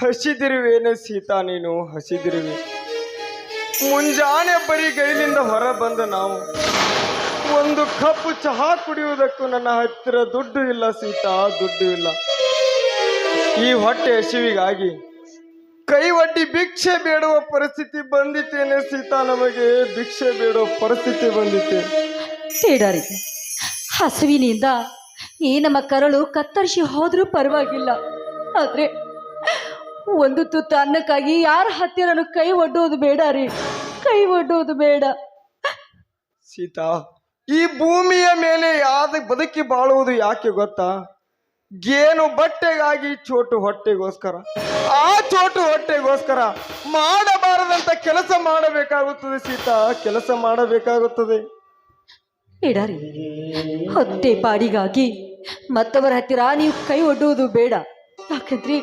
ಹಸಿದಿರುವೇನೆ ಸೀತಾ, ನೀನು ಹಸಿದಿರುವೆ. ಮುಂಜಾನೆ ಬರೀ ಗೈಲಿಂದ ಹೊರ ಬಂದ ನಾವು ಒಂದು ಕಪ್ ಚಹಾ ಕುಡಿಯುವುದಕ್ಕೂ ನನ್ನ ಹತ್ತಿರ ದುಡ್ಡು ಇಲ್ಲ ಸೀತಾ, ದುಡ್ಡು ಇಲ್ಲ. ಈ ಹೊಟ್ಟೆ ಹಸಿವಿಗಾಗಿ ಕೈ ಒಡ್ಡಿ ಭಿಕ್ಷೆ ಬೇಡುವ ಪರಿಸ್ಥಿತಿ ಬಂದಿತ್ತೇನೆ ಸೀತಾ, ನಮಗೆ ಭಿಕ್ಷೆ ಬೇಡುವ ಪರಿಸ್ಥಿತಿ ಬಂದಿತ್ತೆ. ಬೇಡಾರಿ, ಹಸುವಿನಿಂದ ಈ ನಮ್ಮ ಕರಳು ಕತ್ತರಿಸಿ ಹೋದ್ರೂ ಪರವಾಗಿಲ್ಲ, ಆದ್ರೆ ಒಂದು ತುತ್ತು ಅನ್ನಕ್ಕಾಗಿ ಯಾರ ಹತ್ತಿರನು ಕೈ ಒಡ್ಡುವುದು ಬೇಡ ರೀ, ಕೈ ಒಡ್ಡುವುದು ಬೇಡ. ಸೀತಾ, ಈ ಭೂಮಿಯ ಮೇಲೆ ಯಾವ್ದು ಬದುಕಿ ಬಾಳುವುದು ಯಾಕೆ ಗೊತ್ತಾ? ಗೇನು ಬಟ್ಟೆಗಾಗಿ ಚೋಟು ಹೊಟ್ಟೆಗೋಸ್ಕರ. ಆ ಚೋಟು ಹೊಟ್ಟೆಗೋಸ್ಕರ ಮಾಡಬಾರದಂತ ಕೆಲಸ ಮಾಡಬೇಕಾಗುತ್ತದೆ ಸೀತಾ, ಕೆಲಸ ಮಾಡಬೇಕಾಗುತ್ತದೆ. ಬೇಡಾರಿ, ಹೊಟ್ಟೆ ಪಾಡಿಗಾಗಿ ಮತ್ತವರ ಹತ್ತಿರ ನೀವು ಕೈ ಒಡ್ಡುವುದು ಬೇಡ. ಯಾಕಂದ್ರೆ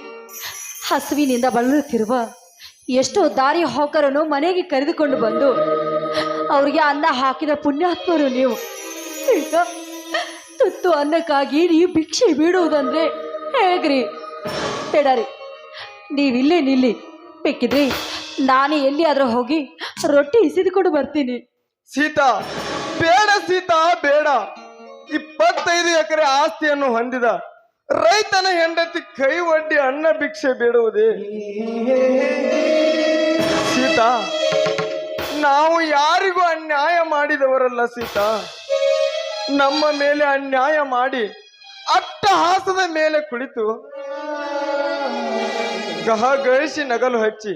ಹಸುವಿನಿಂದ ಬಳಲುತ್ತಿರುವ ಎಷ್ಟೋ ದಾರಿ ಹೋಕರನ್ನು ಮನೆಗೆ ಕರೆದುಕೊಂಡು ಬಂದು ಅವ್ರಿಗೆ ಅನ್ನ ಹಾಕಿದ ಪುಣ್ಯಾತ್ಮರು ನೀವು. ಈಗ ತುತ್ತು ಅನ್ನಕ್ಕಾಗಿ ನೀವು ಭಿಕ್ಷೆ ಬೀಡುವುದಂದ್ರೆ ಹೇಗ್ರಿ? ಬೇಡಾರಿ, ನೀವಿಲ್ಲೇ ನಿಲ್ಲಿ, ಬೇಕಿದ್ರಿ ನಾನೇ ಎಲ್ಲಿ ಆದ್ರೂ ಹೋಗಿ ರೊಟ್ಟಿ ಇಸಿದುಕೊಂಡು ಬರ್ತೀನಿ. ಸೀತಾ, ಬೇಡ ಸೀತಾ, ಬೇಡ. 25 ಎಕರೆ ಆಸ್ತಿಯನ್ನು ಹೊಂದಿದ ರೈತನ ಹೆಂಡತಿ ಕೈ ಒಡ್ಡಿ ಅನ್ನ ಭಿಕ್ಷೆ ಬೇಡುವುದೇ? ಸೀತಾ, ನಾವು ಯಾರಿಗೂ ಅನ್ಯಾಯ ಮಾಡಿದವರಲ್ಲ ಸೀತಾ. ನಮ್ಮ ಮೇಲೆ ಅನ್ಯಾಯ ಮಾಡಿ ಅಟ್ಟಹಾಸದ ಮೇಲೆ ಕುಳಿತು ಗಹಗಹಿಸಿ ನಗಲು ಹಚ್ಚಿ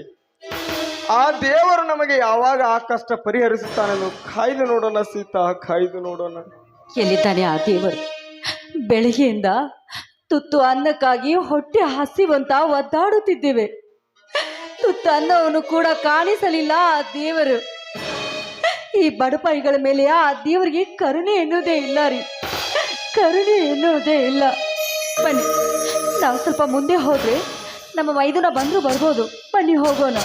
ಆ ದೇವರು ನಮಗೆ ಯಾವಾಗ ಆ ಕಷ್ಟ ಪರಿಹರಿಸುತ್ತಾನೆಂದು ಕಾಯ್ದು ನೋಡೋಣ ಸೀತಾ, ಕಾಯ್ದು ನೋಡೋಣ. ಎಲ್ಲಿದ್ದಾನೆ ಆ ದೇವರು? ಬೆಳಗ್ಗೆಯಿಂದ ತುತ್ತು ಅನ್ನಕ್ಕಾಗಿ ಹೊಟ್ಟೆ ಹಸಿವಂತ ಒದ್ದಾಡುತ್ತಿದ್ದೇವೆ. ತುತ್ತು ಅನ್ನವನ್ನು ಕೂಡ ಕಾಣಿಸಲಿಲ್ಲ ಆ ದೇವರು. ಈ ಬಡಪಾಯಿಗಳ ಮೇಲೆ ಆ ದೇವರಿಗೆ ಕರುಣೆ ಎನ್ನುವುದೇ ಇಲ್ಲ ರೀ, ಕರುಣೆ ಎನ್ನುವುದೇ ಇಲ್ಲ. ಬನ್ನಿ, ನಾವು ಸ್ವಲ್ಪ ಮುಂದೆ ಹೋದ್ರೆ ನಮ್ಮ ಮೈದುನ ಬಂದ್ರು ಬರ್ಬೋದು. ಬನ್ನಿ ಹೋಗೋಣ.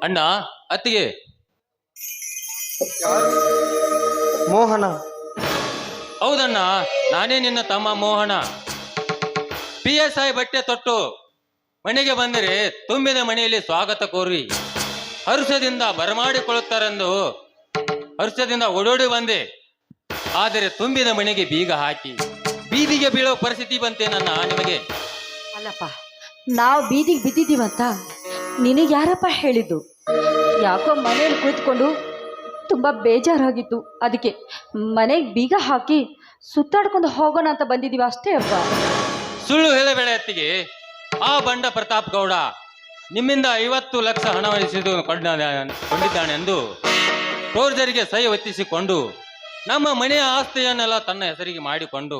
ಅಣ್ಣ, ಅತ್ತಿಗೆ. ಮೋಹನ? ಹೌದಣ್ಣ, ನಾನೇ ನಿನ್ನ ತಮ್ಮ ಮೋಹನ. PSI ಬಟ್ಟೆ ತೊಟ್ಟು ಮನೆಗೆ ಬಂದರೆ ತುಂಬಿದ ಮನೆಯಲ್ಲಿ ಸ್ವಾಗತ ಕೋರಿ ಹರ್ಷದಿಂದ ಬರಮಾಡಿಕೊಳ್ಳುತ್ತಾರೆಂದು ಹರ್ಷದಿಂದ ಓಡೋಡಿ ಬಂದೆ. ಆದರೆ ತುಂಬಿದ ಮನೆಗೆ ಬೀಗ ಹಾಕಿ ಬೀದಿಗೆ ಬೀಳೋ ಪರಿಸ್ಥಿತಿ ಬಂತೆ ನನ್ನ ನಿಮಗೆ. ಅಲ್ಲಪ್ಪ, ನಾವು ಬೀದಿಗೆ ಬಿದ್ದಿದ್ದೀವಂತ ನಿನಗೆ ಯಾರಪ್ಪ ಹೇಳಿದ್ದು? ಯಾಕೋ ಮನೇಲಿ ಕುಳಿತುಕೊಂಡು ತುಂಬ ಬೇಜಾರಾಗಿತ್ತು, ಅದಕ್ಕೆ ಮನೆಗೆ ಬೀಗ ಹಾಕಿ ಸುತ್ತಾಡ್ಕೊಂಡು ಹೋಗೋಣ ಅಂತ ಬಂದಿದ್ದೀವಿ ಅಷ್ಟೇ ಅಪ್ಪ. ಸುಳ್ಳು ಹೇಳಬೇಡ ಅತ್ತಿಗೆ. ಆ ಬಂಡ ಪ್ರತಾಪ್ ಗೌಡ ನಿಮ್ಮಿಂದ 50 ಲಕ್ಷ ಹಣ ಕೊಂಡಿದ್ದಾನೆ ಎಂದು ಫೋರ್ಜರಿಗೆ ಸಹಿ ಒತ್ತಿಸಿಕೊಂಡು ನಮ್ಮ ಮನೆಯ ಆಸ್ತಿಯನ್ನೆಲ್ಲ ತನ್ನ ಹೆಸರಿಗೆ ಮಾಡಿಕೊಂಡು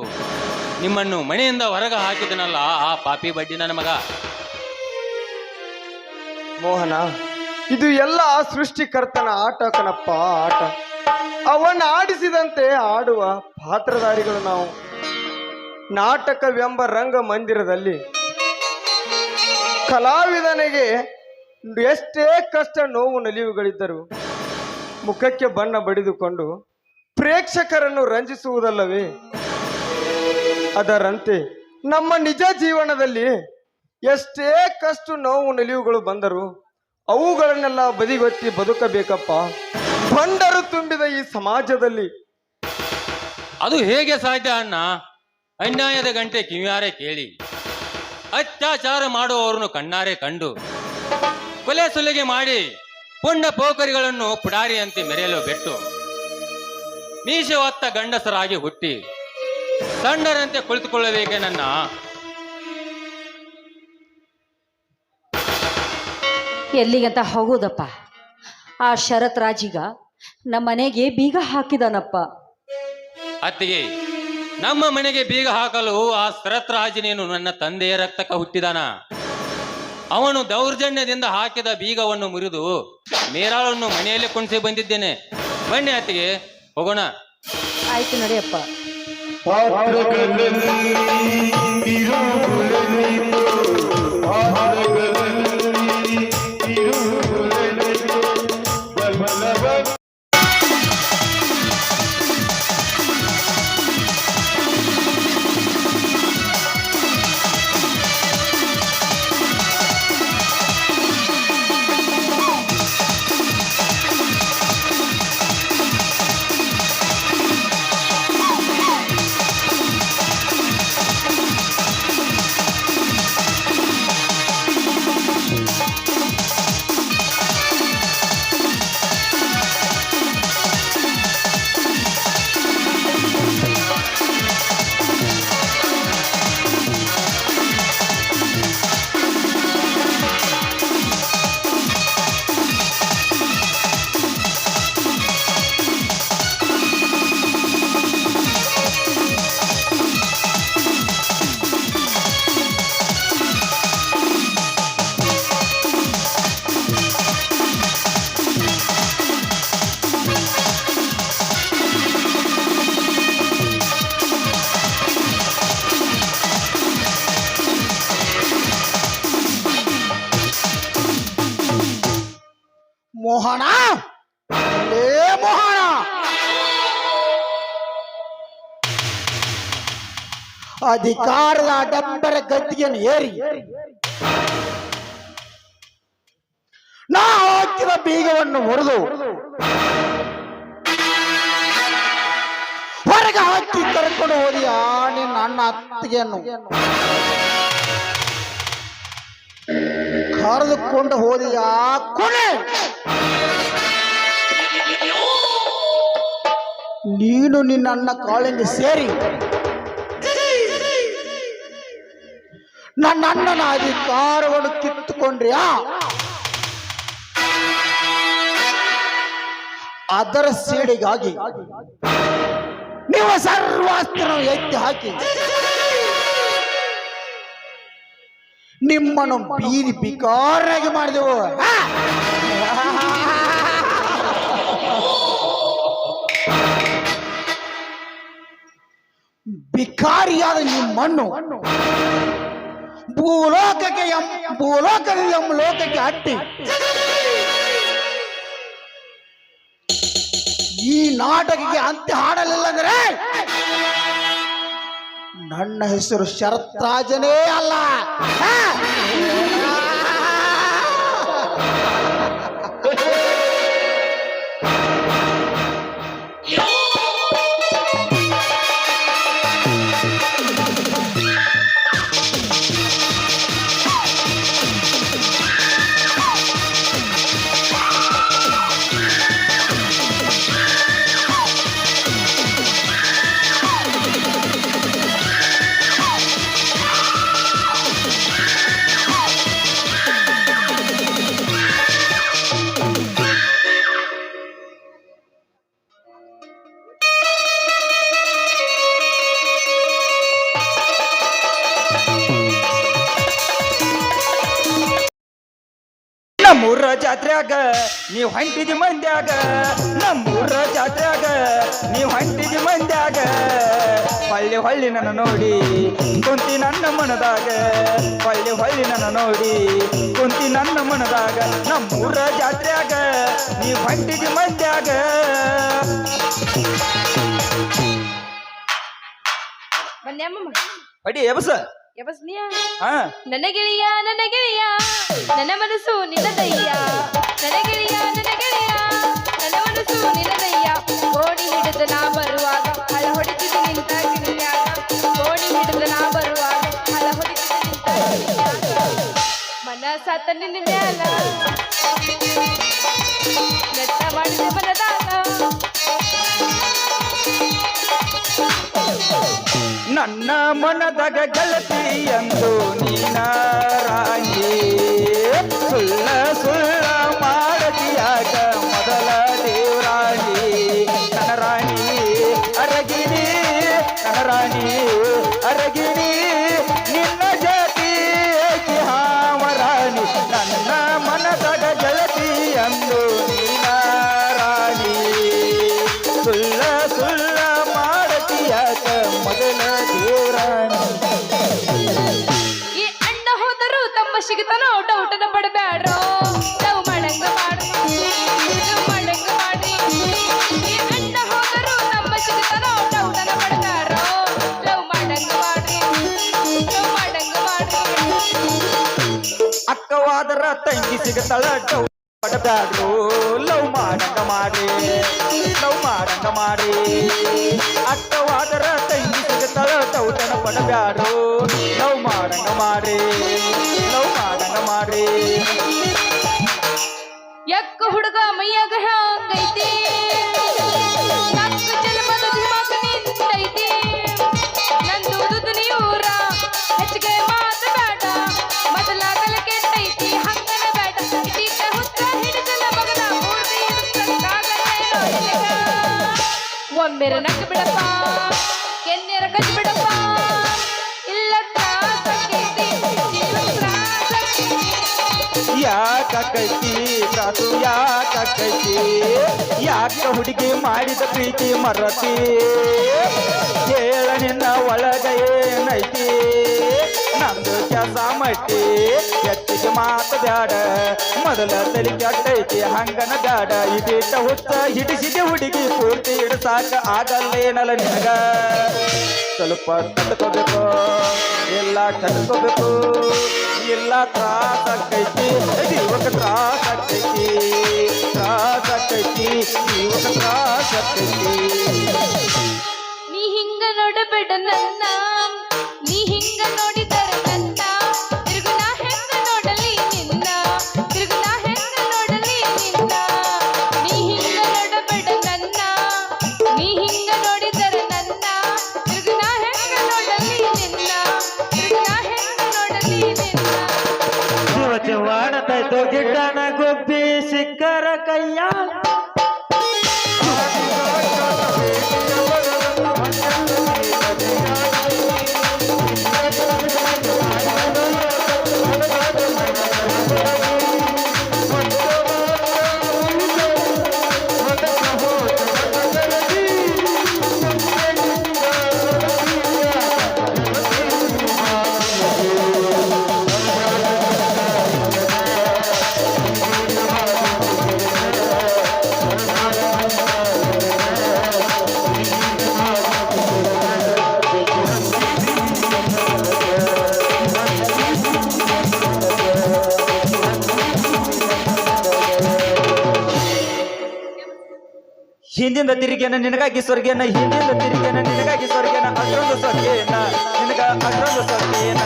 ನಿಮ್ಮನ್ನು ಮನೆಯಿಂದ ಹೊರಗೆ ಹಾಕಿದನಲ್ಲ ಆ ಪಾಪಿ ಬಡ್ಡಿ ನನ್ನ ಮಗ. ಮೋಹನ, ಇದು ಎಲ್ಲ ಸೃಷ್ಟಿಕರ್ತನ ಆಟ ಕಣಪ್ಪ, ಆಟ. ಅವನ್ನ ಆಡಿಸಿದಂತೆ ಆಡುವ ಪಾತ್ರಧಾರಿಗಳು ನಾವು. ನಾಟಕವೆಂಬ ರಂಗ ಮಂದಿರದಲ್ಲಿ ಕಲಾವಿದನಿಗೆ ಎಷ್ಟೇ ಕಷ್ಟ ನೋವು ನಲಿವುಗಳಿದ್ದರು ಮುಖಕ್ಕೆ ಬಣ್ಣ ಬಡಿದುಕೊಂಡು ಪ್ರೇಕ್ಷಕರನ್ನು ರಂಜಿಸುವುದಲ್ಲವೇ? ಅದರಂತೆ ನಮ್ಮ ನಿಜ ಜೀವನದಲ್ಲಿ ಎಷ್ಟೇ ಕಷ್ಟ ನೋವು ನಿಲುವುಗಳು ಬಂದರು ಅವುಗಳನ್ನೆಲ್ಲ ಬದಿಗೊತ್ತಿ ಬದುಕಬೇಕಪ್ಪ, ಬಂಡರು ತುಂಬಿದ ಈ ಸಮಾಜದಲ್ಲಿ. ಅದು ಹೇಗೆ ಸಾಧ್ಯ ಅಣ್ಣ? ಅನ್ಯಾಯದ ಗಂಟೆ ಕಿವಿಯಾರೆ ಕೇಳಿ, ಅತ್ಯಾಚಾರ ಮಾಡುವವರನ್ನು ಕಣ್ಣಾರೆ ಕಂಡು, ಕೊಲೆ ಸುಲಿಗೆ ಮಾಡಿ ಪುಂಡ ಪೋಖರಿಗಳನ್ನು ಪುಡಾರಿಯಂತೆ ಮೆರೆಯಲು ಬಿಟ್ಟು, ಮೀಸೆ ಹೊತ್ತ ಗಂಡಸರಾಗಿ ಹುಟ್ಟಿ ಸಣ್ಣರಂತೆ ಕುಳಿತುಕೊಳ್ಳಬೇಕೆ ನನ್ನ? ಎಲ್ಲಿಗಂತ ಹೋಗೋದಪ್ಪ? ಆ ಶರತ್ ರಾಜಿಗ ನಮ್ಮ ಮನೆಗೆ ಬೀಗ ಹಾಕಿದಾನಪ್ಪ. ಅತ್ತಿಗೆ, ನಮ್ಮ ಮನೆಗೆ ಬೀಗ ಹಾಕಲು ಆ ಶರತ್ ರಾಜನೇನು ನನ್ನ ತಂದೆಯ ರಕ್ತಕ ಹುಟ್ಟಿದಾನ. ಅವನು ದೌರ್ಜನ್ಯದಿಂದ ಹಾಕಿದ ಬೀಗವನ್ನು ಮುರಿದು ಮೇರಾಳನ್ನು ಮನೆಯಲ್ಲಿ ಕುಣಿಸಿ ಬಂದಿದ್ದೇನೆ. ಬನ್ನಿ ಅತ್ತಿಗೆ, ಹೋಗೋಣ. ಆಯ್ತು, ನಡೆಯಪ್ಪ. ಬಲ ಅಧಿಕಾರದ ಡಂಬರ ಗದ್ದಿಗೆಯನ್ನು ಏರಿ ನಾ ಹಾಕಿದ ಬೀಗವನ್ನು ಮುರಿದು ಹೊರಗೆ ಹಾಕಿ ಕರ್ಕೊಂಡು ಹೋದಿ ನಿನ್ನ ಅಣ್ಣ ಅತ್ತಿಗೆಯನ್ನು ಕರೆದುಕೊಂಡು ಹೋದಿಯ ಕೊನೆ ನೀನು ನಿನ್ನ ಅಣ್ಣ ಕಾಳಿಂಗೆ ಸೇರಿ ನನ್ನ ಅಣ್ಣನ ಅಧಿಕಾರವನ್ನು ಕಿತ್ತುಕೊಂಡ್ರಿಯಾ ಅದರ ಸೇಡಿಗಾಗಿ ನೀವು ಸರ್ವಾಸ್ತ್ರ ಎತ್ತಿ ಹಾಕಿ ನಿಮ್ಮನ್ನು ಬೀದಿ ಬಿಕಾರಾಗಿ ಮಾಡಿದೆವು ಬಿಕಾರಿಯಾದ ನಿಮ್ಮನ್ನು ಭೂಲೋಕದಿಂದ ಲೋಕಕ್ಕೆ ಹಟ್ಟಿ ಈ ನಾಟಕಕ್ಕೆ ಅಂತ್ಯ ಹಾಡಲಿಲ್ಲ ಅಂದ್ರೆ ನನ್ನ ಹೆಸರು ಶರತ್ರಾಜನೇ ಅಲ್ಲ. ನಮ್ಮೂರ ಜಾತ್ರ್ಯಾಗ ನೀವು ಹೊಂಟಿದಿ ಮಂದ್ಯಾಗ ನಮ್ಮೂರ ಜಾತ್ರ್ಯಾಗ ನೀವು ಹೊಂಟಿದಿ ಮಂದ್ಯಾಗ ಹೊಳ್ಳಿ ಹೊಳ್ಳಿ ನನ್ನ ನೋಡಿ ಕುಂತಿ ನನ್ನ ಮನದಾಗ ಹೊಳ್ಳಿ ಹೊಳ್ಳಿ ನನ್ನ ನೋಡಿ ಕುಂತಿ ನನ್ನ ಮನದಾಗ ನಮ್ಮೂರ ಜಾತ್ರ್ಯಾಗ ನೀವು ಹೊಂಟಿದಿ ಮಂದ್ಯಾಗ ಅಡಿ ಎಬಸ ಹಾ ನನ್ನ ಗೆಳೆಯ ನನ್ನ ಮನಸ್ಸು ನಿನ್ನದಯ್ಯ ನನ್ನ ಗೆಳೆಯ ನನ್ನ ಮನಸ್ಸು ನಿನ್ನದಯ್ಯ ಗೋಣಿ ಹಿಡಿದು ನಾ ಬರುವಾಗ ಹಳ ಹೊಡಿತಿದ್ದು ನಿಂತ ಗಿಣಿಯಾಗ ಗೋಣಿ ಹಿಡಿದು ನಾ ಬರುವಾಗ ಹಳ ಹೊಡಿತಿದ್ದು ನಿಂತ ಗಿಣಿಯಾಗ ಮನಸಾತ ನಿನ್ನ ಮ್ಯಾಲ ನೆಟ್ಟ ಮಾಡಿದ ಮನದಾಗ ನನ್ನ ಮನದಾಗ ಗೆಳತಿ ಎಂದು ನೀನ ರಾಣಿ ಸುಳ್ಳ ಸುಳ್ಳ ಮಾಡದಿಯಾಗ ಮೊದಲ ದೇವರಾಣಿ ನನ್ನ ರಾಣಿ ಅರಗಿಣಿ ನನ್ನ ರಾಣಿ ಅರಗಿಣಿ ನಿನ್ನ ಜಾತಿ ಹಾವರಾಣಿ ನನ್ನ ಮನದಾಗ ಗೆಳತಿ ಎಂದು ನೀನ ರಾಣಿ ಸುಳ್ಳ ಸುಳ್ಳ ಮಾಡದಿಯಾಗ ಮೊದಲ ದೇವರಾಣಿ ಈ ಅಣ್ಣ ಹೋದರು ತಮ್ಮ ಸಿಗುತ್ತಾನೋ ಔಟನ ಪಡಬ್ಯಾಡ್ರೋ ಲವ್ ಮಾಡಂಗ ಮಾಡ್ರಿ ಲವ್ ಮಾಡಂಗ ಮಾಡ್ರಿ ಈ ಅಣ್ಣ ಹೋದರು ತಮ್ಮ ಸಿಗುತ್ತಾನೋ ಔಟನ ಪಡಬ್ಯಾಡ್ರೋ ಲವ್ ಮಾಡಂಗ ಮಾಡ್ರಿ ಲವ್ ಮಾಡಂಗ ಮಾಡ್ರಿ ಅಕ್ಕವಾದರ ತಂಗಿ ಸಿಗತಳ ಪಡಬ್ಯಾಡ್ರು ಲವ್ ಮಾಡಂಗ ಮಾಡ್ರಿ ಲವ್ ಮಾಡಂಗ ಮಾಡ್ರಿ ಅಕ್ಕವಾದರ ತಂಗಿ ಸಿಗತಳ ತೌತನ ಪಡಬ್ಯಾಡ್ರು ಲವ್ ಮಾಡಂಗ ಮಾಡ್ರಿ ಲವ್ ಮಾಡಂಗ ಮಾಡ್ರಿ ಯಕ್ಕ ಹುಡುಗ ಮೈಯಾಗ ಹ್ಯಾಂಗೈತಿ ನಕ್ಕ ಜನ್ಮದ ದಿಮಾಕ ನಿಂತೈತಿ ನಂದು ದುನಿಯೂರ ಹೆಚ್ಚಿಗೆ ಮಾತು ಬೇಡ ಮೊದಲಾಗಲ ಕೆಟ್ಟೈತಿ ಹಂಗನ ಬೇಡ ಇಟೀಟ ಹುತ್ತ ಹಿಡಿದಲ ಮಗನ ಮೂರ್ತಿ ಇಡ್ಸಕ್ಕಾಗಲ್ಲೇನೋ ನಿನಗ ಒಮ್ಮೆರ ನಕ್ಕ ಬಿಡಪ್ಪ ಕೆನ್ನೆರ ಕಜ್ ಬಿಡಪ್ಪ ಇಲ್ಲ ತ್ರಾಸಕ್ಕೈತಿ ಜೀವ ತ್ರಾಸಕ್ಕೈತಿ ಯಾಕೈತಿ ತಾತು ಯಾಕೈತಿ ಯಾಕ ಹುಡುಗಿ ಮಾಡಿದ ಪ್ರೀತಿ ಮರತಿ ಹೇಳ ನಿನ್ನ ಒಳಗ ಏನೈತಿ ನಂದು ಕೆಲಸ ಮಟ್ಟಿ ಹೆಚ್ಚಿಗೆ ಮಾತು ಬ್ಯಾಡ ಮೊದಲ ತಲೆ ಕೆಟ್ಟೈತಿ ಹಂಗನ ಬ್ಯಾಡ ಇದಿಟ್ಟ ಹುಚ್ಚ ಹಿಡಿಸಿದೆ ಹುಡುಗಿ ಪೂರ್ತಿ ಹಿಡ್ಸಾಕ ಆಗಲ್ಲೇನಲ್ಲ ನಿನಗ ಸ್ವಲ್ಪ ತಡ್ಕೋಬೇಕು ಎಲ್ಲ ತಡ್ಕೋಬೇಕು ಎಲ್ಲ ತ್ರಾಸ ಆಕೈತಿ ಜೀವಕ್ಕೆ ತ್ರಾಸ ಆಕೈತಿ ತ್ರಾಸ ಆಕೈತಿ ಜೀವಕ್ಕೆ ತ್ರಾಸ ಆಕೈತಿ ನೀ ಹಿಂಗ ನೋಡಬೇಡ ನನ್ನ ನೀ ಹಿಂಗ ನೋಡಿದರೆ ನನ್ನ ತಿರುಗು ನಾ ಹೆಂಗ ನೋಡಲಿ ನಿನ್ನ ತಿರುಗು ನಾ ಹೆಂಗ ನೋಡಲಿ ನಿನ್ನ ನೀ ಹಿಂಗ ನೋಡಬೇಡ ನನ್ನ ನೀ ಹಿಂಗ ನೋಡಿದರೆ ನನ್ನ ತಿರುಗು ನಾ ಹೆಂಗ ನೋಡಲಿ ನಿನ್ನ ತಿರುಗು ನಾ ಹೆಂಗ ನೋಡಲಿ ನಿನ್ನ ವಾಡತಾಯ್ತು ಗಿಡ್ಡನ ಗೊಬ್ಬಿ ಸಿಕ್ಕರ ಕೈಯ ಹಿಂದಿಂದ ತಿರುಗೇನ ನಿನಗಾಗಿ ಸ್ವರ್ಗೇನ ಹಿಂದಿಂದ ತಿರುಗೇನ ನಿನಗಾಗಿ ಸ್ವರ್ಗೇನ ಅಷ್ಟೊಂದು ಸ್ವರ್ಗೇನ ನಿನಗ ಅಷ್ಟೊಂದು ಸ್ವರ್ಗೇನ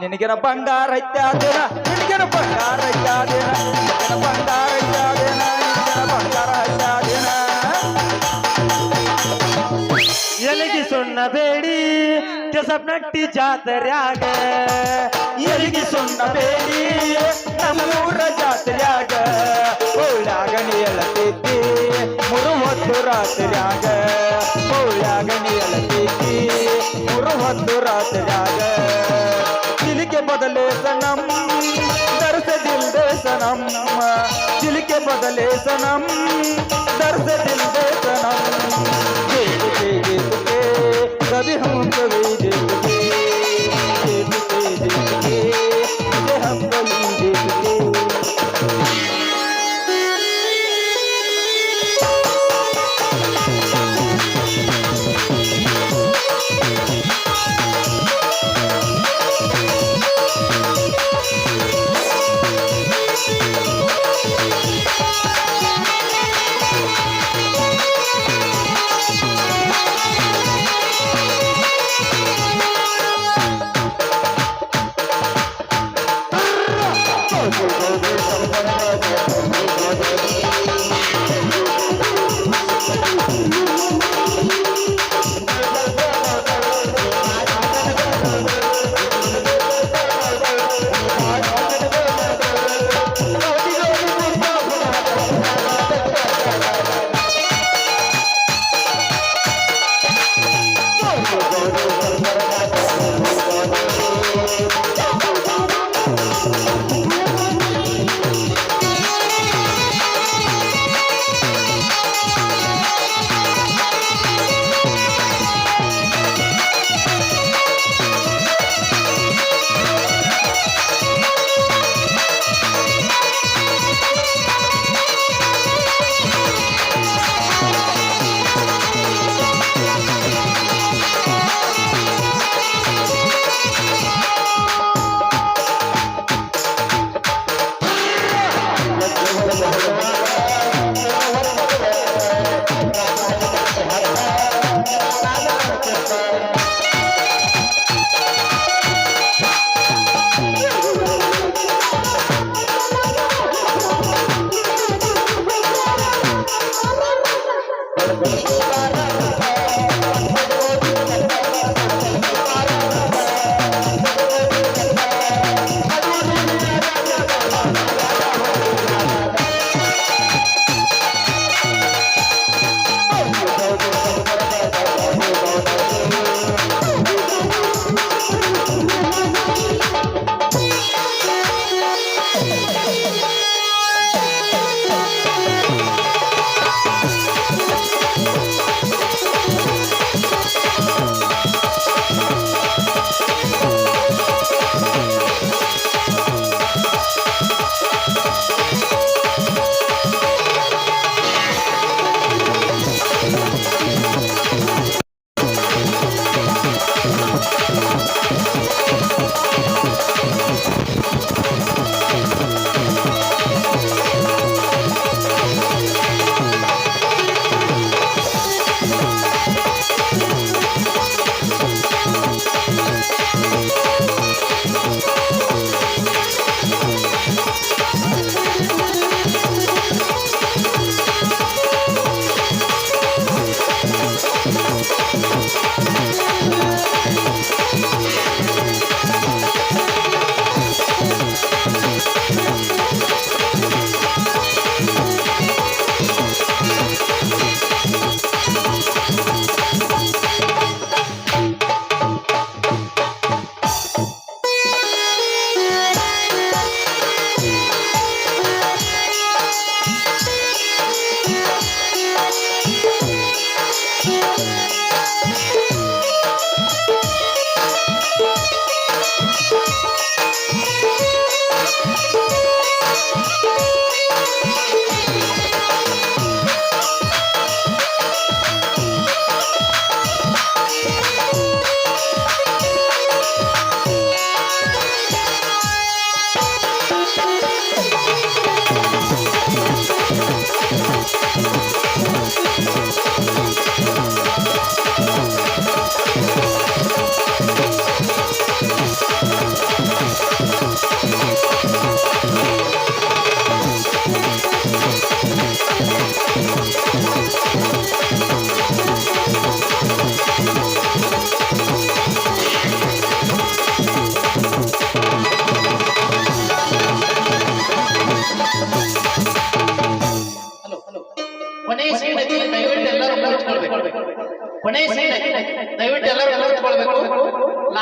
ನಿನಗೇನ ಬಂಗಾರ ಹತ್ಯಾದೇನ ನಿನಗೇನ ಬಂಗಾರ ಹತ್ಯಾದೇನ ನಿನಗೇನ ಬಂಗಾರ ಹತ್ಯಾದೇನ ನಿನಗೇನ ಬಂಗಾರ ಹತ್ಯಾದೇನ ಎಲಗಿ ಸುಣ್ಣ ಬೇಡಿ ಕೆಸಪ್ನಟ್ಟಿ ಜಾತ್ರ್ಯಾಗ ಎಲಿಗೆ ಸುಣ್ಣ ಬೇಡಿ ನಮ್ಮೂರ ಜಾತ್ರ್ಯಾಗ ಹೋಳ್ಯಾಗ ನೀಳತೈತಿ ಮುರು ಹೊತ್ತು ರಾತ್ರ್ಯಾಗ ಹೋಳ್ಯಾಗ ನೀಳತೈತಿ ಮುರು ಹೊತ್ತು ರಾತ್ರ್ಯಾಗ ಚಿಲಿಕೆ ಬದಲೇ ಸನಂ ದರ್ಸದಿಲ್ದೆ ಸನಂ ಚಿಲಿಕೆ ಬದಲೇ ಸನಂ ದರ್ಸದಿಲ್ದೆ सनम देखते देखते कभी हम कभी देखते देखते देखते मुझे हम कभी देखते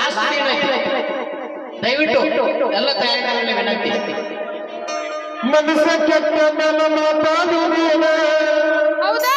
ಲಾಸ್ಟ್ ದಯವಿಟ್ಟು ಎಲ್ಲ ತಯಾರಿಗಳಲ್ಲಿ ವಿನಂತಿ. ಮನಸ್ಸ ಕೆಟ್ಟ ನನ್ನ ಮಾತಾಡುವುದೇನ ಹೌದಾ?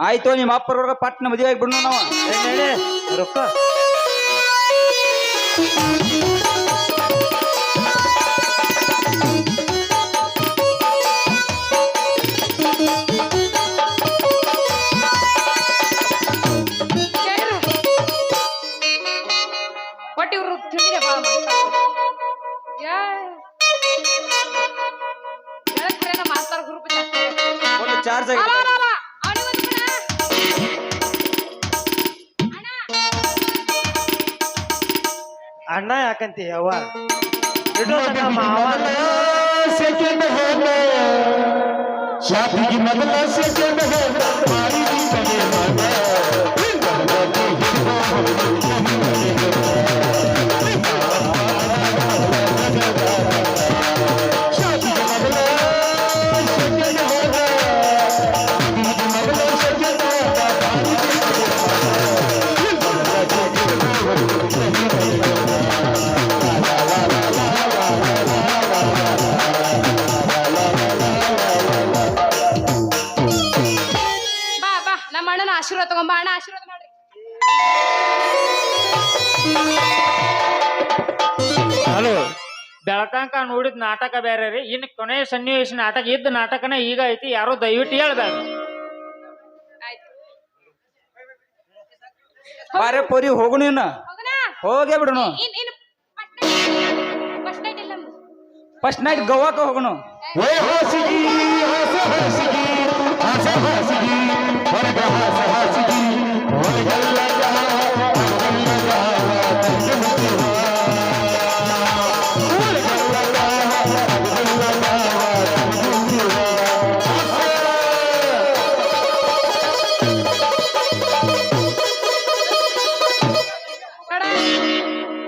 ಆಯ್ತು ನಿಮ್ಮ ಅಪ್ಪರವ್ರ ಪಟ್ನ ಮದುವೆ ಆಗಿಬಿಡ್ನು ನಾವು. ರೊಕ್ಕ ಒಟ್ಟು ಇವ್ರು ತಿಂಡಿಗೆ ಭಾಳ ಮಾಸ್ತಾರ ಗ್ರೂಪ್ ಜಾಸ್ತಿ ಒಂದು ಚಾರ್ಜ್ ಆಗಿ ಅಣ್ಣ ಯಾಕಂತಿ ಅವ್ವ ಶಾಪಿಗೆ ಮೊದಲ ಸೆಕೆಂಡ್ ಆಶೀರ್ವಾದ ತಗೊಂಬ ಅಣ್ಣ, ಆಶೀರ್ವಾದ ಮಾಡ್ರಿ. ಹಲೋ, ಬೆಳತಂಕ ನೋಡಿದ ನಾಟಕ ಬೇರೆ ರೀ. ಇನ್ನು ಕೊನೆಯ ಸನ್ನಿವೇಶ ನಾಟಕ ಇದ್ದ ನಾಟಕನೇ ಈಗ ಐತಿ. ಯಾರು ದಯವಿಟ್ಟು ಹೇಳ್ಬೇಕು. ಬಾರೆ ಪೋರಿ ಹೋಗುಣ, ಹೋಗೇ ಬಿಡುನು. First night ಗೋವಾಕ ಹೋಗುನು.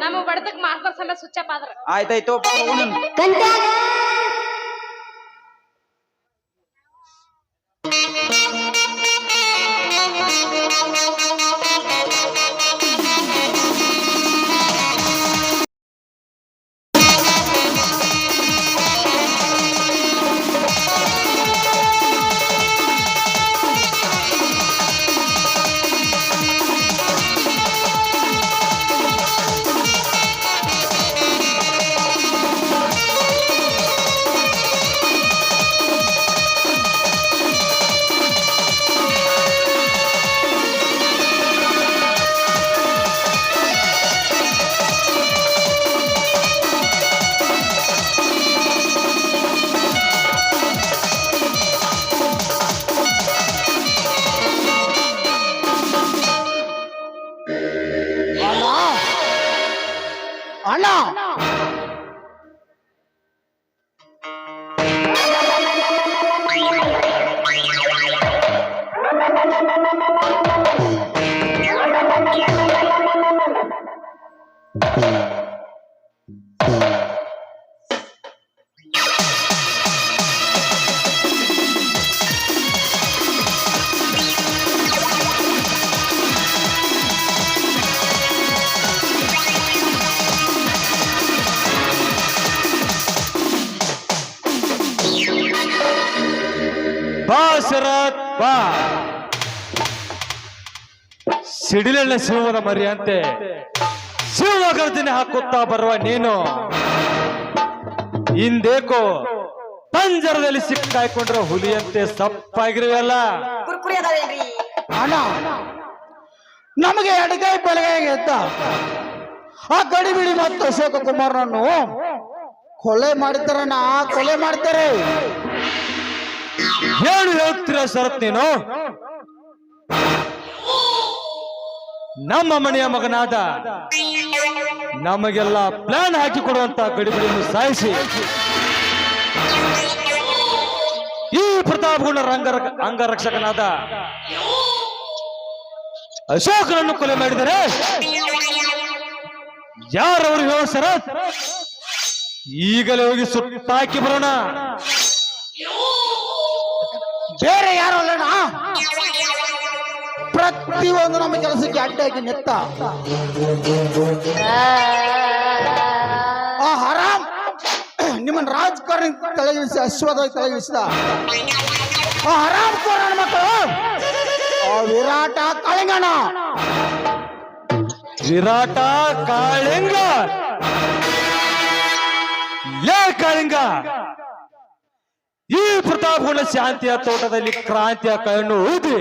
ನಮ್ಮ ಬಡತಕ್ ಮಾಸ್ತರ್ ಸಮೇತ ಸುಚ್ಚಪ್ಪ ಆದ್ರ ಆಯ್ತಾಯ್ತು ಹೋಗುನು. ಬಾ ಶರತ್ ಬಾ. ಸಿಡಿಲೆಲ್ಲ ಶಿವನ ಮರಿಯಂತೆ ಶಿವನ ಗರ್ಜನೆ ಹಾಕುತ್ತಾ ಬರುವ ನೀನು ಹಿಂದೇಕೋ ಪಂಜರದಲ್ಲಿ ಸಿಕ್ಕಾಯ್ಕೊಂಡ್ರೆ ಹುಲಿಯಂತೆ ಸಪ್ಪಾಗಿರುವಲ್ಲ. ಅಣ್ಣ ನಮಗೆ ಎಡಗೈ ಬಲಗೈ ಎದ್ದ ಆ ಗಡಿಬಿಡಿ ಮತ್ತು ಅಶೋಕ ಕುಮಾರನನ್ನು ಕೊಲೆ ಮಾಡಿದ್ದಾರಣ್ಣ, ಕೊಲೆ ಮಾಡ್ತಾರೆ. ಏನು ಹೇಳ್ತೀರ ಶರತ್ ನೀನು? ನಮ್ಮ ಮನೆಯ ಮಗನಾದ ನಮಗೆಲ್ಲ ಪ್ಲಾನ್ ಹಾಕಿಕೊಡುವಂತ ಗಡಿಬಿಡಿಯನ್ನು ಸಾಯಿಸಿ ಈ ಪ್ರತಾಪಗೊಂಡ ಅಂಗರಕ್ಷಕನಾದ ಅಶೋಕನನ್ನು ಕೊಲೆ ಮಾಡಿದರೆ ಯಾರವರು ಹೇಳ ಶರತ್? ಈಗಲೇ ಹೋಗಿ ಸುಟ್ಟಾಕಿ ಬರೋಣ. ಬೇರೆ ಯಾರು ಅಲ್ಲಣ್ಣ, ಪ್ರತಿಯೊಂದು ನಮ್ಮ ಕೆಲಸಕ್ಕೆ ಅಡ್ಡಾಗಿ ನಿತ್ತ ಆ ಹರಾಮ್ ನಿಮ್ಮನ್ನ ರಾಜಕಾರಣ ತಲೆಗಿಳಿಸಿ ಅಶ್ವದ ತಲೆಗಿಳಿಸಿದ ಆ ಹರಾಮ್ ಕೋರಣ ಮಕ್ಕಳು ಆ ವಿರಾಟ ಕಾಳಿಂಗಣ್ಣ. ವಿರಾಟ ಕಾಳಿಂಗ, ಲೇ ಕಾಳಿಂಗ, ಈ ಪ್ರತಾಪಗೊಂಡ ಶಾಂತಿಯ ತೋಟದಲ್ಲಿ ಕ್ರಾಂತಿಯ ಕಣ್ಣು ಊದಿ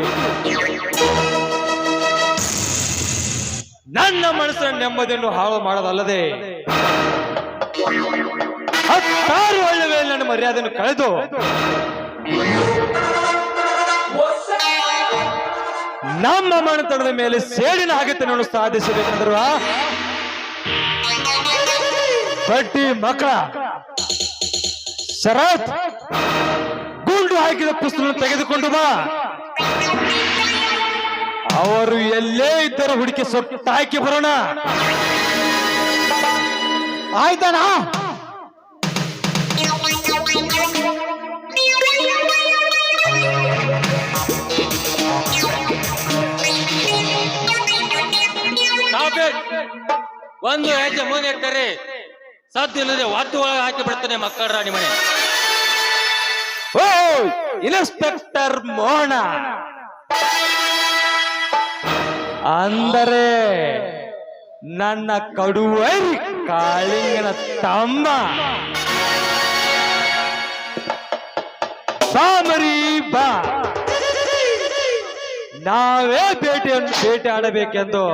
ನನ್ನ ಮನಸ್ಸಿನ ನೆಮ್ಮದಿಯನ್ನು ಹಾಳು ಮಾಡೋದಲ್ಲದೆ 16 ಒಳ್ಳೆ ನನ್ನ ಮರ್ಯಾದೆಯನ್ನು ಕಳೆದು ನಮ್ಮ ಮನೆತನದ ಮೇಲೆ ಸೇಡಿನ ಆಗತ್ತನ್ನು ಸಾಧಿಸಬೇಕಂದ್ರು ಬಡ್ಡಿ ಮಕ್ಕಳ ಶರತ್, ಗುಂಡು ಹಾಕಿದ ಪುಸ್ತಕ ತೆಗೆದುಕೊಂಡು ಬಾ. ಅವರು ಎಲ್ಲೇ ಇದ್ದರೂ ಹುಡುಕಿ ಹಾಕಿ ಬರೋಣ. ಆಯ್ತಣ್ಣ. ಒಂದು ಹೆಜ್ಜೆ ಮುಂದೆ ಇಟ್ಟರೆ ಸದ್ದಿಲ್ಲದೆ ಒದ್ದು ಒಳಗೆ ಹಾಕಿ ಬಿಡ್ತಾನೆ ಮಕ್ಕಳ ರಾಣಿ ಮನೆ. ಓ ಇನ್ಸ್ಪೆಕ್ಟರ್ ಮೋಹನ ಅಂದರೆ ನನ್ನ ಕಡುವೈ ಕಾಳಿಂಗನ ತಮ್ಮ. ಬಾಮರಿ ಬಾ, ನಾವೇ ಬೇಟೆ ಆಡಬೇಕೆಂದು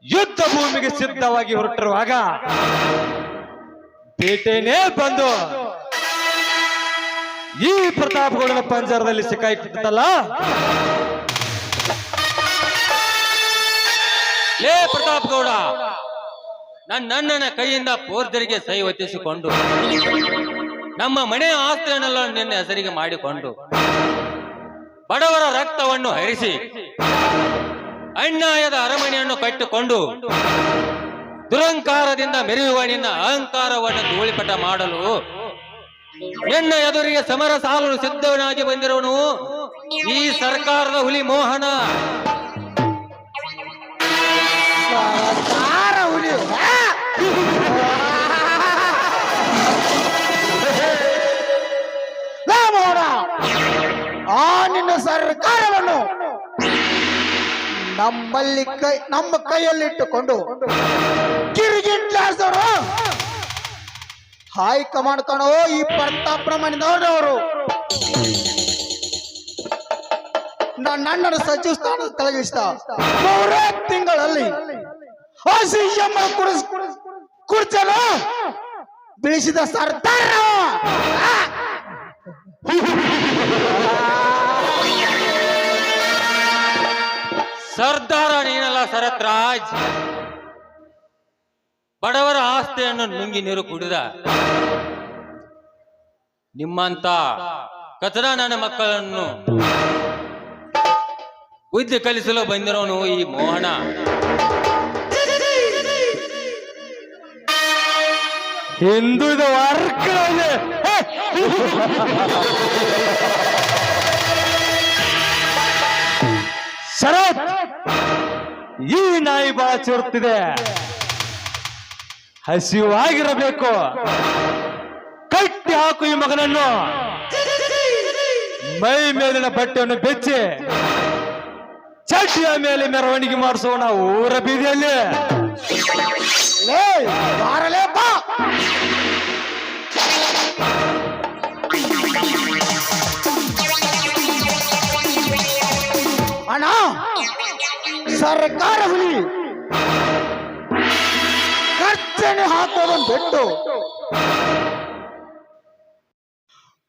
ಯುದ್ಧ ಭೂಮಿಗೆ ಸಿದ್ಧವಾಗಿ ಹೊರಟಿರುವಾಗ ಬೇಟೆನೇ ಬಂದು ಈ ಪ್ರತಾಪಗೌಡನ ಪಂಜರದಲ್ಲಿ ಸಿಕ್ಕಾಯಿತಲ್ಲ. ಲೇ ಪ್ರತಾಪಗೌಡ, ನನ್ನಣ್ಣನ ಕೈಯಿಂದ ಪೋರ್ಜರಿಗೆ ಸಹಿ ಒತ್ತಿಸಿಕೊಂಡು ನಮ್ಮ ಮನೆಯ ಆಸ್ತಿಯನ್ನೆಲ್ಲ ನಿನ್ನ ಹೆಸರಿಗೆ ಮಾಡಿಕೊಂಡು ಬಡವರ ರಕ್ತವನ್ನು ಹರಿಸಿ ಅನ್ಯಾಯದ ಅರಮನೆಯನ್ನು ಕಟ್ಟಿಕೊಂಡು ದುರಂಕಾರದಿಂದ ಮೆರೆಯುವ ನಿನ್ನ ಅಹಂಕಾರವನ್ನು ಧೂಳಿಪಟ ಮಾಡಲು ನಿನ್ನ ಎದುರಿಗೆ ಸಮರ ಸಾಲಲು ಸಿದ್ಧವನಾಗಿ ಬಂದಿರುವನು ಈ ಸರ್ಕಾರದ ಹುಲಿ ಮೋಹನ. ಆ ನಿನ್ನ ಸರ್ಕಾರವನ್ನು ನಮ್ಮ ಕೈಯಲ್ಲಿಟ್ಟುಕೊಂಡು ಕಿರಿಗಿಟ್ಲಾಸರು ಹೈಕಮಾಂಡ್ ಕಣೋ ಈ ಪ್ರತಾಪನ ಮನೆದವರು ನನ್ನನ್ನು ಸಚಿವ ಸ್ಥಾನ ತೊಲಗಿಸಿದ 3 ತಿಂಗಳಲ್ಲಿ ಆ ಸಿಎಂ ಕುರ್ಚಲು ಬೀಳಿಸಿದ ಸರ್ದಾರ. ಸರ್ದಾರ ನೀನಲ್ಲ ಶರತ್ ರಾಜ್, ಬಡವರ ಆಸ್ತಿಯನ್ನು ನುಂಗಿ ನೀರು ಕುಡಿದ ನಿಮ್ಮಂತ ಕಚಡ ನನ್ನ ಮಕ್ಕಳನ್ನು ಬುದ್ಧಿ ಕಲಿಸಲು ಬಂದಿರೋನು ಈ ಮೋಹನ. ಹಿಂದುಳಿದ ವರ್ಗಗಳಲ್ಲಿ ಶರತ್, ಈ ನಾಯಿ ಬಹಳ ಚಿರುತ್ತಿದೆ, ಹಸಿವಾಗಿರಬೇಕು. ಕಟ್ಟಿ ಹಾಕು ಈ ಮಗನನ್ನು. ಮೈ ಮೇಲಿನ ಬಟ್ಟೆಯನ್ನು ಬೆಚ್ಚಿ ಚಡ್ಡಿಯ ಮೇಲೆ ಮೆರವಣಿಗೆ ಮಾಡಿಸೋಣ ಊರ ಬೀದಿಯಲ್ಲಿ. ಲೇ ಬಾರಲೇ ಬಾ. ಅಣ್ಣ, ಸರ್ಕಾರ ಹುಲಿ ಖರ್ಚನೆ ಹಾಕೋದನ್ನು ಬಿಟ್ಟು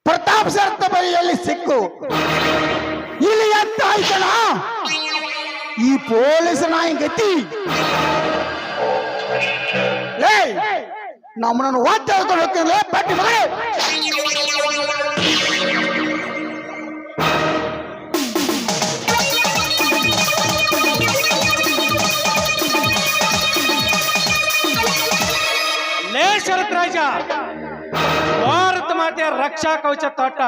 ಪ್ರತಾಪ್ ಸರ್ತ ಬಳಿಯಲ್ಲಿ ಸಿಕ್ಕು ಇಲ್ಲಿ ಎಂತ ಆಯ್ತಣ ಈ ಪೊಲೀಸ್ ನಾಯಿ ಗತಿ. ಲೇ ನಮ್ಮನ್ನು ಒದ್ದು ಹೇಳ್ಕೊಂಡು ಹೋಗ್ತೀನಿ ಬಟ್ಟಿ ಮಗನೇ. ಲೇ ಶರತ್ ರಾಜ, ಭಾರತ ಮಾತೆಯ ರಕ್ಷಾ ಕವಚ ತೊಟ್ಟ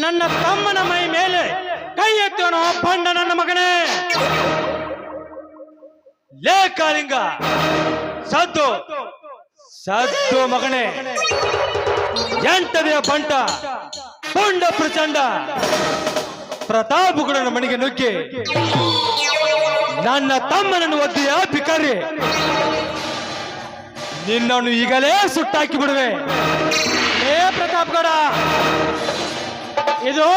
ನನ್ನ ತಮ್ಮನ ಮೈ ಮೇಲೆ ಕೈ ಎತ್ತೋನು ಬಂಡ ನನ್ನ ಮಗನೇ. ಲೇ ಕಾಳಿಂಗ, ಸದ್ದು ಸದ್ದು ಮಗನೇ. ಎಂಟನೆಯ ಬಂಟ ಪುಂಡ ಪ್ರಚಂಡ ಪ್ರತಾಪಗುಡನ ಮನೆಗೆ ನುಗ್ಗಿ ನನ್ನ ತಮ್ಮನನ್ನು ಒದ್ದೆಯ ಭಿಕಾರಿ. ನಿನ್ನನ್ನು ಈಗಲೇ ಸುಟ್ಟಾಕಿ ಬಿಡುವೆ. ಏ ಪ್ರತಾಪ್ಗೌಡ, ಇದು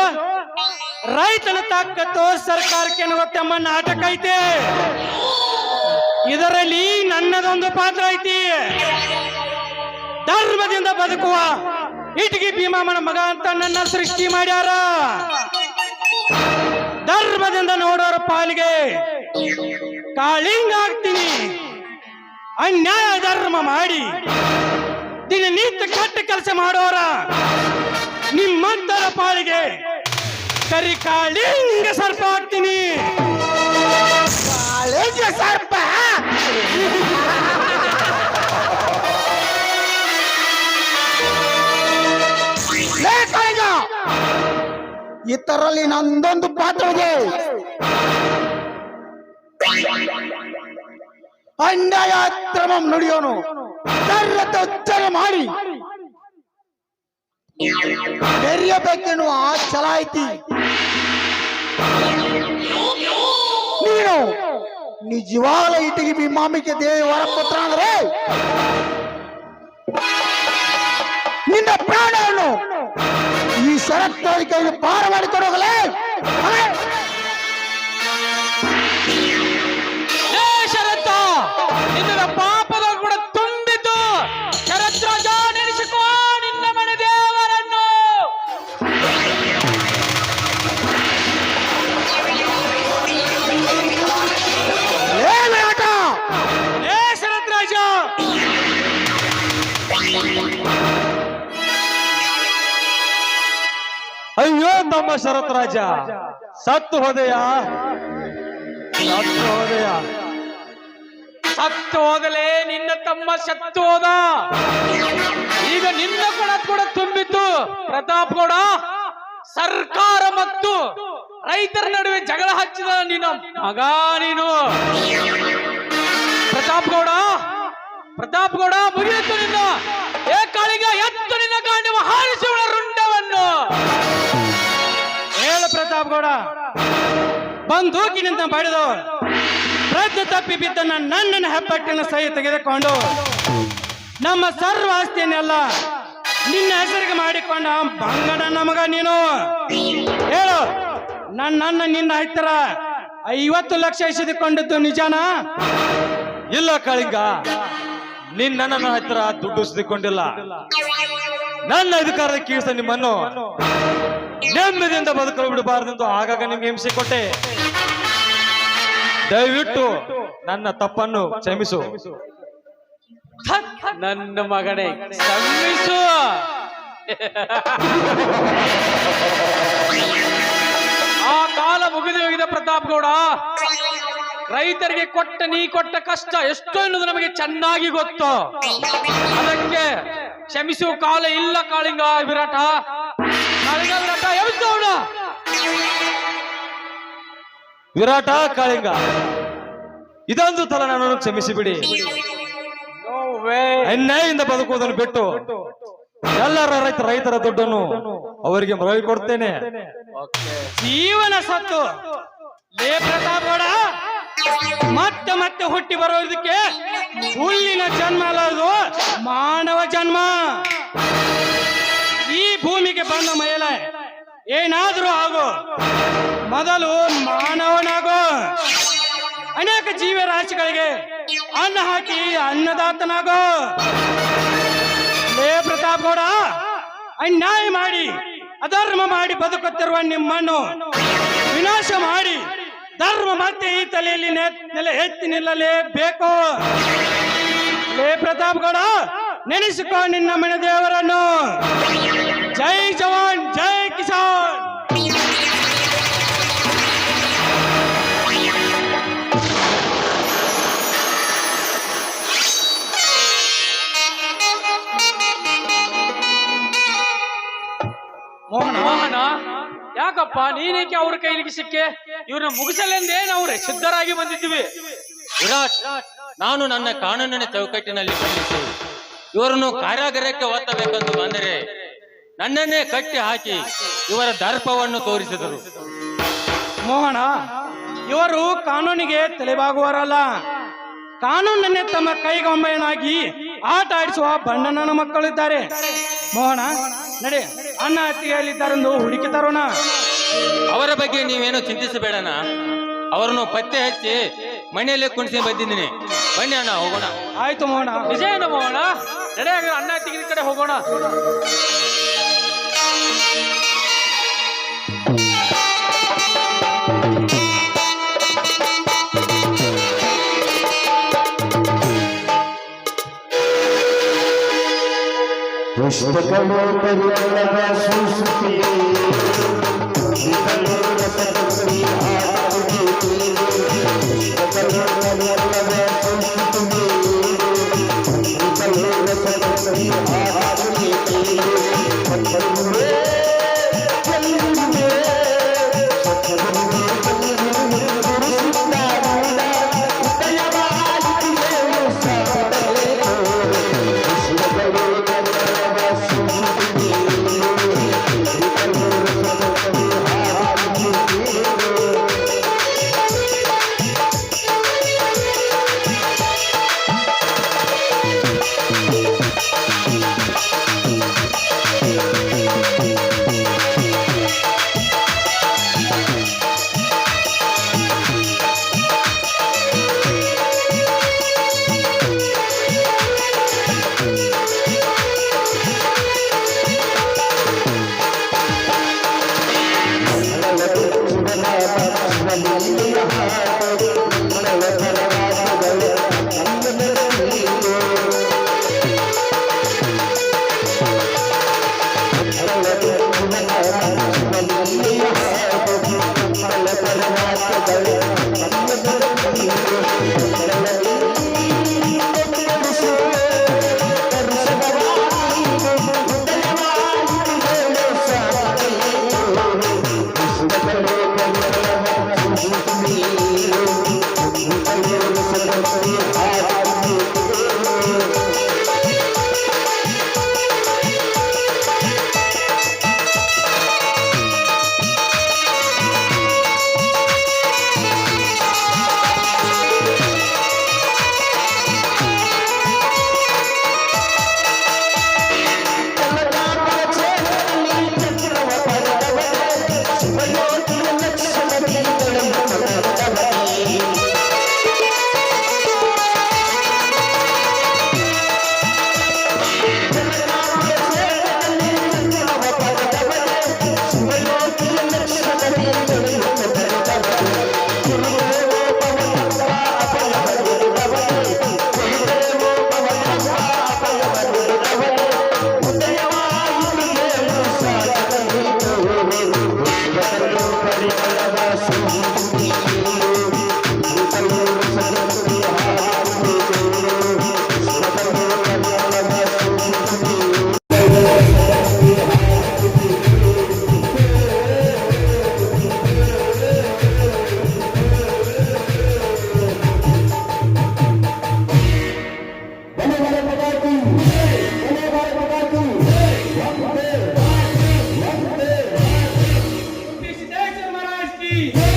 ರೈತನ ತಾಕತ್ತು ಸರ್ಕಾರಕ್ಕೆ ಗೊತ್ತೆಂಬ ನಾಟಕ ಐತೆ. ಇದರಲ್ಲಿ ನನ್ನದೊಂದು ಪಾತ್ರ ಐತಿ. ಧರ್ಮದಿಂದ ಬದುಕುವ ಇಟಗಿ ಭೀಮಮ್ಮನ ಮಗ ಅಂತ ನನ್ನ ಸೃಷ್ಟಿ ಮಾಡ್ಯಾರ. ಧರ್ಮದಿಂದ ನೋಡೋರ ಪಾಲಿಗೆ ಕಾಳಿಂಗ ಆಗ್ತೀನಿ. ಅನ್ಯಾಯ ಧರ್ಮ ಮಾಡಿ ದಿನನಿತ್ಯ ಕೆಟ್ಟ ಕೆಲಸ ಮಾಡೋರ ನಿಮ್ಮಂತರ ಪಾಲಿಗೆ ಕರಿ ಕಾಳಿಂಗ ಸರ್ಪ ಆಗ್ತೀನಿ. ಕಾಳಿಂಗ ಸರ್ಪ ಲೇ ಕಾಳಿಂಗ, ಇದರಲ್ಲಿ ನಂದೊಂದು ಪಾತ್ರ ಇದೆ. ಅನ್ಯಾಯ ಅಕ್ರಮ ನುಡಿಯೋನು ಧರ್ಮದ ಉಚ್ಚರಣೆ ಮಾಡಿ ಬೆರೆಯಬೇಕೆನ್ನುವ ಆ ಛಲ ಐತಿ. ನೀನು ನಿಜವಾದ ಇಟಗಿ ಭೀಮಾಂಬಿಕೆ ದೇವಿ ವರಪುತ್ರ ಅಂದ್ರೆ ನಿನ್ನ ಪ್ರಾಣವನ್ನು ಈ ಶರತ್ತವರ ಕೈಗೆ ಪಾರ ಮಾಡಿಕೊಂಡು ಹೋಗಲೇ. ಶರತ್ತ, ನಿನ್ನ ಪಾಪದ ಕೂಡ ತುಂಬಿದ್ದು. ಶರತ್ ರಾಜ, ನೆನೆಸಿಕೋ ನಿನ್ನ ಮನೆ ದೇವರನ್ನು. ಏ ಶರತ್ ರಾಜ, ಅಯ್ಯೋ ನಮ್ಮ ಶರತ್ ರಾಜ, ಸತ್ತು ಹೋದೆಯಾ? ಸತ್ತು ಹೋದೆಯಾ? ಸತ್ತು ಹೋದಲೇ ನಿನ್ನ ತಮ್ಮ ಸತ್ತು ಹೋದ. ಈಗ ನಿನ್ನ ಕೂಡ ತುಂಬಿತ್ತು. ಪ್ರತಾಪ್ ಗೌಡ, ಸರ್ಕಾರ ಮತ್ತು ರೈತರ ನಡುವೆ ಜಗಳ ಹಚ್ಚಿದ ನಿನ್ನ ಮಗ ನೀನು. ಪ್ರತಾಪ್ ಗೌಡ ಮುಗಿಯಿತು ನಿನ್ನ. ಏ ಕಾಳಿಂಗ, ಎತ್ತು ನಿನ್ನ ಗಾಂಡಿವ ಹಾರಿಸುವ ರುಂಡವನ್ನು. ಹೇಳ ಪ್ರತಾಪ್ ಗೌಡ, ಬಂದೂಕಿನಿಂದ ಬಡಿದವರು ಪ್ರಜ್ಞೆ ತಪ್ಪಿ ಬಿದ್ದ ನನ್ನನ್ನು ಹೆಬ್ಬಟ್ಟಿನ ಸಹಿ ತೆಗೆದುಕೊಂಡು ನಮ್ಮ ಸರ್ವ ಆಸ್ತಿಯನ್ನೆಲ್ಲ ನಿನ್ನ ಹೆಸರಿಗೆ ಮಾಡಿಕೊಂಡ ಬಂಗಡ ನಮಗ ನೀನು. ಹೇಳು, ನನ್ನ ನಿನ್ನ ಹತ್ತಿರ 50 ಲಕ್ಷ ಇಸಿದುಕೊಂಡದ್ದು ನಿಜಾನ? ಇಲ್ಲ ಕಾಳಿಂಗ, ನನ್ನ ಹತ್ತಿರ ದುಡ್ಡು ಇಸಿದುಕೊಂಡಿಲ್ಲ. ನನ್ನ ಅಧಿಕಾರದ ಕೀಳ್ಸ ನಿಮ್ಮನ್ನು ನೆಮ್ಮದಿಯಿಂದ ಬದುಕಲು ಬಿಡಬಾರದೆಂದು ಆಗಾಗ ನಿಮ್ಗೆ ಹಿಂಸೆ ಕೊಟ್ಟೆ. ದಯವಿಟ್ಟು ನನ್ನ ತಪ್ಪನ್ನು ಕ್ಷಮಿಸು. ನನ್ನ ಮಗನೇ, ಕ್ಷಮಿಸು. ಆ ಕಾಲ ಮುಗಿದು ಹೋಗಿದೆ ಪ್ರತಾಪ್ ಗೌಡ. ರೈತರಿಗೆ ನೀ ಕೊಟ್ಟ ಕಷ್ಟ ಎಷ್ಟು ಎನ್ನುವುದು ನಮಗೆ ಚೆನ್ನಾಗಿ ಗೊತ್ತು. ಅದಕ್ಕೆ ಕ್ಷಮಿಸುವ ಕಾಲ ಇಲ್ಲ ಕಾಳಿಂಗ ವಿರಾಟ. ಕಾಳಿಂಗ ವಿರಾಟ ಎಬ್ಬಿಸೋಣ. ವಿರಾಟ ಕಾಳಿಂಗ, ಇದೊಂದು ಸಲ ನನ್ನನ್ನು ಕ್ಷಮಿಸಿ ಬಿಡಿ. ಅನ್ಯಾಯದಿಂದ ಬದುಕುವುದನ್ನು ಬಿಟ್ಟು ಎಲ್ಲರ ರೈತರ ದುಡ್ಡನ್ನು ಅವರಿಗೆ ಮರಳಿ ಕೊಡ್ತೇನೆ. ಜೀವನ ಸತ್ತು ಲೇ ಪ್ರತಾಪ್ ಗೌಡ, ಮತ್ತೆ ಮತ್ತೆ ಹುಟ್ಟಿ ಬರೋದಕ್ಕೆ ಹುಲ್ಲಿನ ಜನ್ಮ ಅಲ್ಲ, ಅದು ಮಾನವ ಜನ್ಮ. ಈ ಭೂಮಿಗೆ ಬಂದ ಮೇಲೆ ಏನಾದ್ರೂ ಆಗೋ ಮೊದಲು ಮಾನವನಾಗೋ. ಅನೇಕ ಜೀವರಾಶಿಗಳಿಗೆ ಅನ್ನ ಹಾಕಿ ಅನ್ನದಾತನಾಗೋ. ಲೇ ಪ್ರತಾಪ್ ಗೌಡ, ಅನ್ಯಾಯ ಮಾಡಿ ಅಧರ್ಮ ಮಾಡಿ ಬದುಕುತ್ತಿರುವ ನಿಮ್ಮನ್ನು ವಿನಾಶ ಮಾಡಿ ಧರ್ಮ ಮತ್ತೆ ಈ ತಲೆಯಲ್ಲಿ ನೆಲೆ ಎತ್ತಿ ನಿಲ್ಲಲೇಬೇಕು. ಲೇ ಪ್ರತಾಪ್ ಗೌಡ, ನೆನೆಸಿಕೋ ನಿನ್ನ ಮನೆ ದೇವರನ್ನು. ಜೈ ಜವಾನ್ ಜೈ ಕಿಸಾನ್. ಮೋಹನ, ಯಾಕಪ್ಪ ನೀನೇಕೆ ಅವ್ರ ಕೈಲಿಗೆ ಸಿಕ್ಕೆ? ಇವ್ರನ್ನ ಮುಗಿಸಲೆಂದೇ ನಾವು ಸಿದ್ಧರಾಗಿ ಬಂದಿದ್ದೀವಿ. ವಿರಾಟ್, ನಾನು ನನ್ನ ಕಾನೂನಿನ ಚೌಕಟ್ಟಿನಲ್ಲಿ ಬಂದಿದ್ದು ಇವರನ್ನು ಕಾರಾಗೃಹಕ್ಕೆ ಒತ್ತಬೇಕೆಂದು ಬಂದರೆ ನನ್ನನ್ನೇ ಕಟ್ಟಿ ಹಾಕಿ ಇವರ ದರ್ಪವನ್ನು ತೋರಿಸಿದರು. ಮೋಹನ, ಇವರು ಕಾನೂನಿಗೆ ತಲೆಬಾಗುವರಲ್ಲ. ಕಾನೂನನ್ನೇ ತಮ್ಮ ಕೈಗೊಂಬೆಯನ್ನಾಗಿ ಆಟ ಆಡಿಸುವ ಬಣ್ಣನ ಮಕ್ಕಳಿದ್ದಾರೆ. ಮೋಹನ, ನಡೆ, ಅಣ್ಣ ಅತ್ತಿಗೆಯಲ್ಲಿದ್ದಾರೆಂದು ಹುಡುಕಿ ತರೋಣ. ಅವರ ಬಗ್ಗೆ ನೀವೇನು ಚಿಂತಿಸಬೇಡಣ. ಅವರನ್ನು ಪತ್ತೆ ಹಚ್ಚಿ ಮನೆಯಲ್ಲೇ ಕುಣಿಸಿ ಬಂದಿದ್ದೀನಿ. ಬನ್ನಿ ಅಣ್ಣ, ಹೋಗೋಣ. ಆಯ್ತು ಮೋಹನ. ನಿಜೇನು ಮೋಹನ? ನಡೆ, ಅಣ್ಣ ತೆಗಿದ ಕಡೆ ಹೋಗೋಣ. ಪುಷ್ಪಗಳು ಪರಿಮಳದ ಸೂಸುತ್ತಿ, ನುಗ್ಗಿ